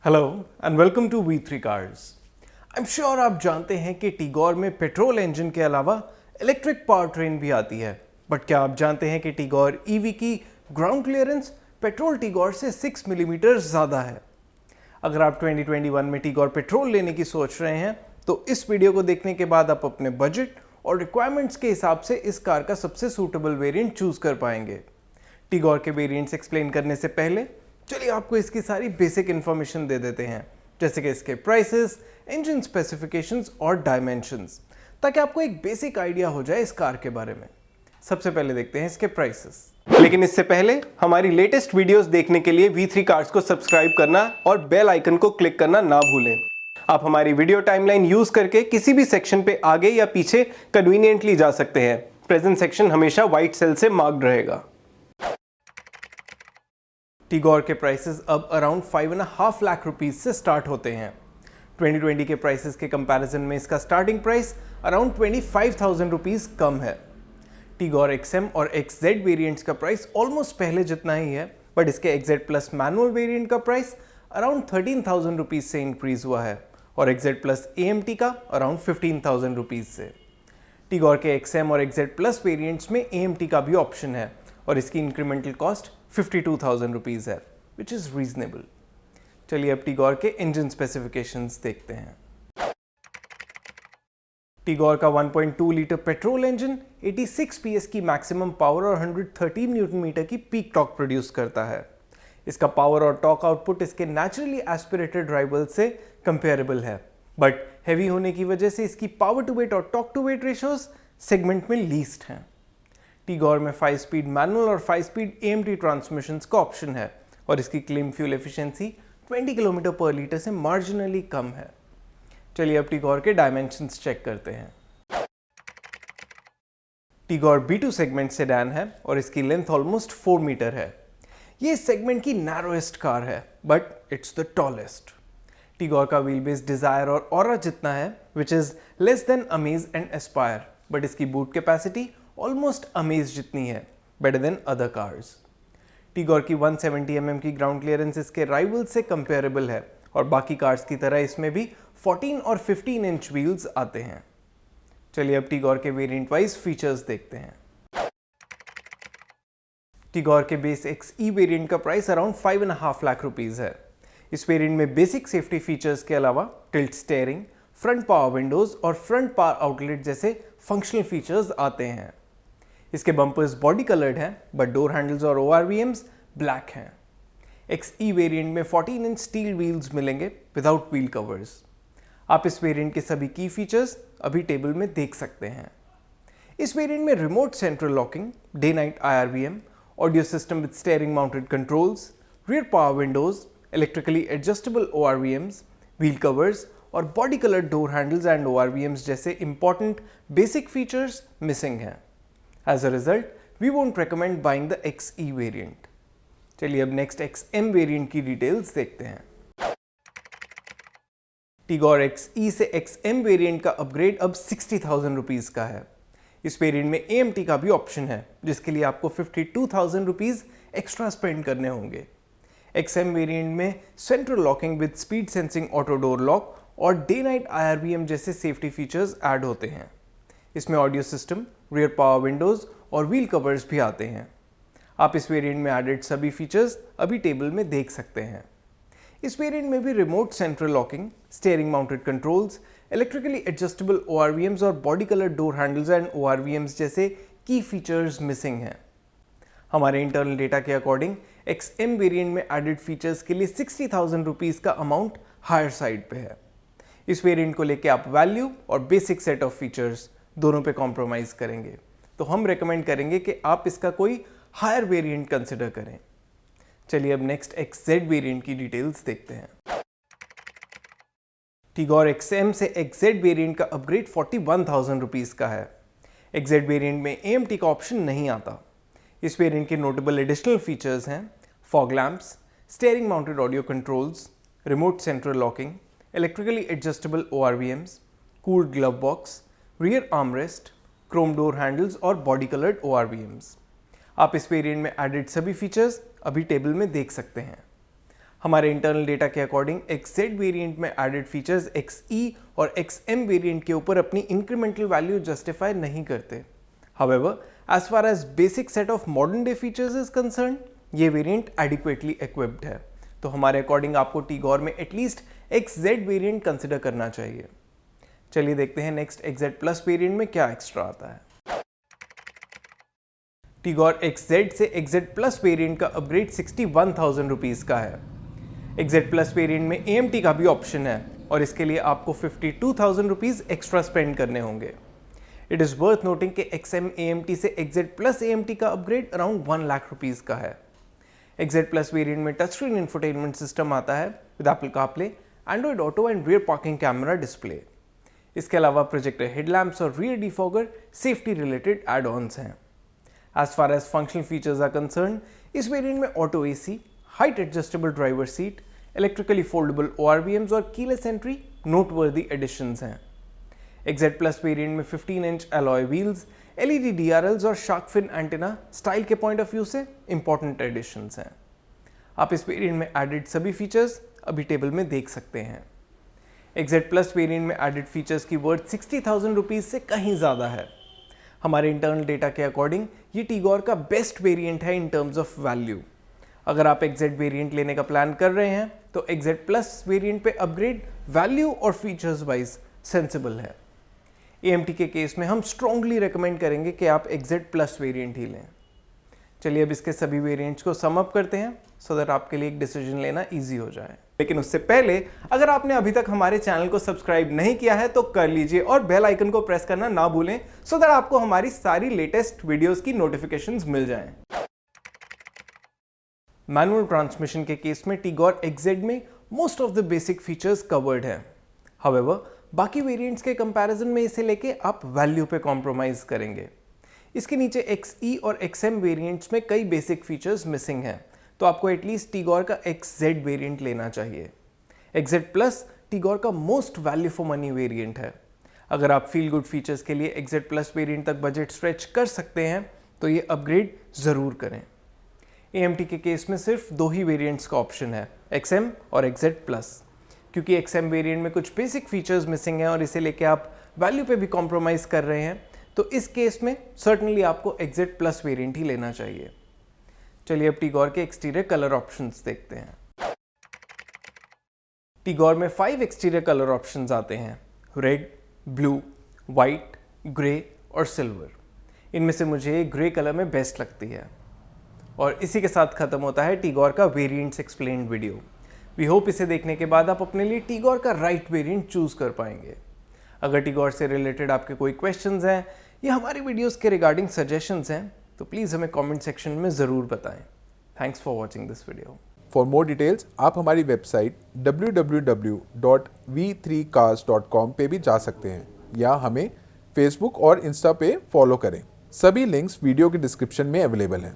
Hello and welcome to V3 cars. I am sure आप जानते हैं कि टीगोर में पेट्रोल इंजन के अलावा इलेक्ट्रिक पावर ट्रेन भी आती है, बट क्या आप जानते हैं कि टीगोर ईवी की ग्राउंड क्लियरेंस पेट्रोल टीगोर से 6 मिलीमीटर ज़्यादा है। अगर आप 2021 में टीगोर पेट्रोल लेने की सोच रहे हैं तो इस वीडियो को देखने के बाद आप अपने बजट और रिक्वायरमेंट्स के हिसाब से इस कार का सबसे सूटेबल वेरिएंट चूज कर पाएंगे। टीगोर के वेरिएंट्स एक्सप्लेन करने से पहले चलिए आपको इसकी सारी बेसिक इन्फॉर्मेशन दे देते हैं, जैसे कि इसके प्राइसेस, इंजन स्पेसिफिकेशंस और डायमेंशंस, ताकि आपको एक बेसिक आइडिया हो जाए इस कार के बारे में। सबसे पहले देखते हैं इसके प्राइसेस। लेकिन इससे पहले हमारी लेटेस्ट वीडियोस देखने के लिए V3 कार्स को सब्सक्राइब करना और बेल आइकन को क्लिक करना ना भूलें। आप हमारी वीडियो टाइमलाइन यूज करके किसी भी सेक्शन पे आगे या पीछे कन्वीनियंटली जा सकते हैं। प्रेजेंट सेक्शन हमेशा व्हाइट सेल से मार्क्ड रहेगा। टीगोर के प्राइसेस अब अराउंड 5.5 लाख रुपीस से स्टार्ट होते हैं। 2020 के प्राइसेस के कंपैरिजन में इसका स्टार्टिंग प्राइस अराउंड 25,000 रुपीस कम है। टीगोर XM और XZ वेरिएंट्स का प्राइस ऑलमोस्ट पहले जितना ही है, बट इसके XZ प्लस मैनुअल वेरिएंट का प्राइस अराउंड 13,000 रुपीज से इंक्रीज हुआ है और XZ प्लस AMT का अराउंड 15,000 रुपीज से। टीगोर के XM और XZ प्लस वेरिएंट्स में AMT का भी ऑप्शन है और इसकी इंक्रीमेंटल कॉस्ट 52,000 रुपीज है, विच इज रीजनेबल। चलिए अब टीगोर के इंजन स्पेसिफिकेशंस देखते हैं। टीगोर का 1.2 लीटर पेट्रोल इंजन 86 PS की मैक्सिमम पावर और 113 न्यूटन मीटर की पीक टॉर्क प्रोड्यूस करता है। इसका पावर और टॉर्क आउटपुट इसके नेचुरली एस्पिरेटेड राइवल से कंपेरेबल है, बट हैवी होने की वजह से इसकी पावर टू वेट और torque to weight ratios segment में लीस्ट हैं। टीगोर में 5 स्पीड मैनुअल और 5 स्पीड AMT ट्रांसमिशंस का ऑप्शन है और इसकी क्लेम फ्यूल एफिशिएंसी 20 किलोमीटर पर लीटर से मार्जिनली कम है। चलिए अब टीगोर के डायमेंशंस चेक करते हैं। टीगोर B2 सेगमेंट सेडान है और इसकी लेंथ ऑलमोस्ट 4 मीटर है। ये इस सेगमेंट की नैरोएस्ट कार है, but it's the tallest. Tigor का व्हील बेस डिजायर और ऑरा जितना है, which is less than amaze and Aspire, but इसकी बूट कैपेसिटी ऑलमोस्ट अमेज जितनी है, better than other cars. Tigor की 170 mm की ग्राउंड क्लियरेंस इसके राइवल से कंपेरेबल है और बाकी कार्स की तरह इसमें भी 14 और 15 इंच व्हील्स आते हैं। चलिए अब टीगोर के वेरिएंट वाइज फीचर्स देखते हैं। टीगोर के बेस XE वेरिएंट का प्राइस अराउंड 5.5 लाख रुपीज है। इस वेरिएंट में बेसिक सेफ्टी फीचर्स के अलावा tilt steering, front power Windows और फ्रंट पावर आउटलेट जैसे फंक्शनल फीचर्स आते हैं। इसके बम्पर्स बॉडी कलर्ड हैं, बट डोर हैंडल्स और ORVMs ब्लैक हैं। XE वेरिएंट में 14 इंच स्टील व्हील्स मिलेंगे विदाउट व्हील कवर्स। आप इस वेरिएंट के सभी की फीचर्स अभी टेबल में देख सकते हैं। इस वेरिएंट में remote central locking, day night IRVM, audio system with steering mounted controls, rear power windows, electrically adjustable ORVMs, wheel covers और body coloured door handles and ORVMs जैसे इंपॉर्टेंट बेसिक फीचर्स मिसिंग हैं। As a result, we won't recommend buying the XE variant. चलिए अब next XM variant की details देखते हैं। Tigor XE से XM variant का अपग्रेड अब 60,000 रुपीज का है। इस वेरिएंट में AMT का भी ऑप्शन है, जिसके लिए आपको 52,000 रुपीज एक्स्ट्रा स्पेंड करने होंगे। XM वेरिएंट में central locking with speed sensing auto door lock और डे नाइट IRVM जैसे सेफ्टी फीचर्स ऐड होते हैं। इसमें audio system, rear power Windows और व्हील कवर्स भी आते हैं। आप इस वेरिएंट में एडेड सभी फीचर्स अभी टेबल में देख सकते हैं। इस वेरिएंट में भी remote central locking, steering mounted controls, electrically adjustable ORVMs और body colour door handles and ORVMs जैसे की फीचर्स मिसिंग हैं। हमारे इंटरनल डेटा के अकॉर्डिंग XM वेरिएंट में एडेड फीचर्स के लिए 60,000 रुपीज का अमाउंट हायर साइड पे है। इस वेरिएंट को लेके आप वैल्यू और बेसिक सेट ऑफ फीचर्स दोनों पे कॉम्प्रोमाइज करेंगे, तो हम रेकमेंड करेंगे कि आप इसका कोई हायर वेरिएंट कंसिडर करें। चलिए अब नेक्स्ट XZ वेरिएंट की डिटेल्स देखते हैं। टीगोर XM से XZ वेरिएंट का अपग्रेड 41,000 रुपीज का है। XZ वेरिएंट में AMT का ऑप्शन नहीं आता। इस वेरिएंट के नोटेबल एडिशनल फीचर्स हैं fog lamps, steering mounted audio controls, remote central locking, electrically adjustable ORVMs, cooled glove box, rear armrest, Chrome door handles और बॉडी कलर्ड ORVMs। आप इस वेरिएंट में एडेड सभी फीचर्स अभी टेबल में देख सकते हैं। हमारे इंटरनल डेटा के अकॉर्डिंग XZ वेरिएंट में एडेड फीचर्स XE और XM वेरिएंट के ऊपर अपनी इंक्रीमेंटल वैल्यू जस्टिफाई नहीं करते। However, as far as basic set of modern day features is concerned, ये वेरिएंट adequately equipped है, तो हमारे अकॉर्डिंग आपको टीगोर में एटलीस्ट XZ वेरिएंट कंसिडर करना चाहिए। चलिए देखते हैं नेक्स्ट XZ प्लस वेरिएंट में क्या एक्स्ट्रा आता है। टीगोर XZ से XZ प्लस वेरिएंट का अपग्रेड 61,000 रुपीज़ का है। XZ प्लस वेरिएंट में AMT का भी ऑप्शन है और इसके लिए आपको 52,000 रुपीज़ एक्स्ट्रा स्पेंड करने होंगे। इट इज़ वर्थ नोटिंग कि XM AMT से XZ प्लस AMT का अपग्रेड अराउंड 1 लाख रुपीज़ का है। XZ प्लस वेरिएंट में टच स्क्रीन इंफोटेनमेंट सिस्टम आता है with Apple CarPlay, Android auto and rear parking camera display. इसके अलावा प्रोजेक्टर हेडलैम्प्स और rear defogger safety related add ons हैं। As far as functional features are concern, इस variant में auto AC, height adjustable driver seat, electrically foldable ORVMs और keyless entry noteworthy editions हैं। XZ plus variant में 15 inch alloy wheels, LED DRLs और shark fin antenna style के point of view से important editions हैं। आप इस वेरिएंट में एडेड सभी फीचर्स अभी टेबल में देख सकते हैं। XZ प्लस वेरिएंट में एडेड फीचर्स की वर्थ 60,000 रुपीज़ से कहीं ज़्यादा है। हमारे इंटरनल डेटा के अकॉर्डिंग ये टीगोर का बेस्ट वेरिएंट है इन टर्म्स ऑफ वैल्यू। अगर आप XZ वेरिएंट लेने का प्लान कर रहे हैं तो XZ प्लस वेरिएंट पे अपग्रेड वैल्यू और फीचर्स वाइज सेंसिबल है। AMT के केस में हम स्ट्रांगली रेकमेंड करेंगे कि आप XZ प्लस वेरिएंट ही लें। चलिए अब इसके सभी वेरिएंट्स को सम अप करते हैं सो दैट आपके लिए एक डिसीजन लेना इजी हो जाए। लेकिन उससे पहले अगर आपने अभी तक हमारे चैनल को सब्सक्राइब नहीं किया है तो कर लीजिए और बेल आइकन को प्रेस करना ना भूलें सो दैट आपको हमारी सारी लेटेस्ट वीडियोस की नोटिफिकेशंस मिल जाएं। मैनुअल ट्रांसमिशन के केस में टीगोर XZ में most of the basic features covered है। हाउएवर, बाकी वेरिएंट्स के कंपैरिजन में इसे लेके आप वैल्यू पे कॉम्प्रोमाइज करेंगे। इसके नीचे XE और XM वेरिएंट्स में कई बेसिक फीचर्स मिसिंग हैं, तो आपको एटलीस्ट टीगोर का XZ वेरिएंट लेना चाहिए। XZ प्लस टीगोर का most value for money variant है। अगर आप फील गुड फीचर्स के लिए XZ प्लस वेरिएंट तक बजट स्ट्रेच कर सकते हैं तो ये अपग्रेड ज़रूर करें। AMT के केस में सिर्फ 2 ही वेरिएंट्स का ऑप्शन है, XM और XZ प्लस। क्योंकि XM वेरिएंट में कुछ बेसिक फीचर्स मिसिंग हैं और इसे लेके आप वैल्यू पे भी कॉम्प्रोमाइज़ कर रहे हैं, तो इस केस में सर्टनली आपको XZ प्लस वेरिएंट ही लेना चाहिए। चलिए अब टीगोर के एक्सटीरियर कलर ऑप्शंस देखते हैं। टीगोर में 5 एक्सटीरियर कलर ऑप्शंस आते हैं, रेड, ब्लू, वाइट, ग्रे और सिल्वर। इनमें से मुझे ग्रे कलर में बेस्ट लगती है। और इसी के साथ खत्म होता है टीगोर का variants explained video. We hope इसे देखने के बाद आप अपने लिए टीगोर का राइट वेरिएंट चूज कर पाएंगे। अगर टीगोर से रिलेटेड आपके कोई क्वेश्चंस हैं या हमारी वीडियोस के रिगार्डिंग सजेशंस हैं तो प्लीज़ हमें कमेंट सेक्शन में ज़रूर बताएं। Thanks for watching this video. For more details आप हमारी वेबसाइट www.v3cars.com पे भी जा सकते हैं या हमें फेसबुक और इंस्टा पे फॉलो करें। सभी लिंक्स वीडियो के डिस्क्रिप्शन में अवेलेबल हैं।